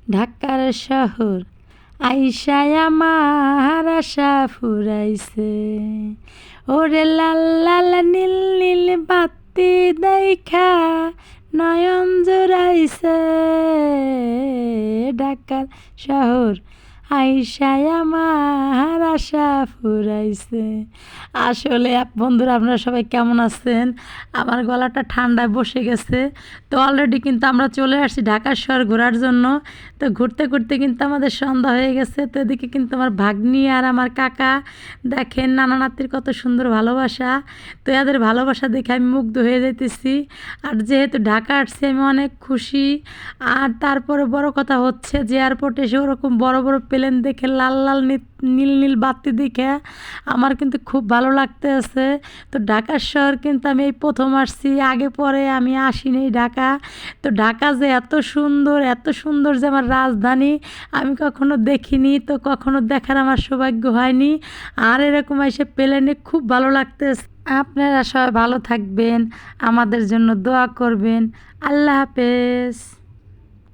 ঢাকার শহর আইসায় আমার আশা ফুরাইছে। ওরে লাল লাল নীল নীল বাতি দেখা নয়ন জুড়াইছে। ঢাকার শহর আইসায় আমার আশা ফুরাইছে। আসলে বন্ধুরা, আপনারা সবাই কেমন আছেন? আমার গলাটা ঠান্ডায় বসে গেছে। তো অলরেডি কিন্তু আমরা চলে আসছি ঢাকার শহর ঘোরার জন্য। তো ঘুরতে ঘুরতে কিন্তু আমাদের সন্ধ্যা হয়ে গেছে। তো এদিকে কিন্তু আমার ভাগ্নি আর আমার কাকা দেখেন নানা নাতির কত সুন্দর ভালোবাসা। তো এদের ভালোবাসা দেখে আমি মুগ্ধ হয়ে যাইতেছি। আর যেহেতু ঢাকা আসছি আমি অনেক খুশি। আর তারপরে বড় কথা হচ্ছে যে এয়ারপোর্টে এসে ওরকম বড় বড় প্লেন দেখে লাল লাল নীল নীল বাতি দেখে আমার কিন্তু খুব ভালো লাগতেছে। তো ঢাকার শহর কিন্তু আমি এই প্রথম আসছি, আগে পরে আমি আসিনি ঢাকা। তো ঢাকা যে এত সুন্দর, এত সুন্দর যে আমার রাজধানী আমি কখনো দেখিনি, তো কখনো দেখার আমার সৌভাগ্য হয়নি। আর এরকম এসে প্লেনে খুব ভালো লাগতেছে। আপনারা সবাই ভালো থাকবেন, আমাদের জন্য দোয়া করবেন। আল্লাহ হাফেজ।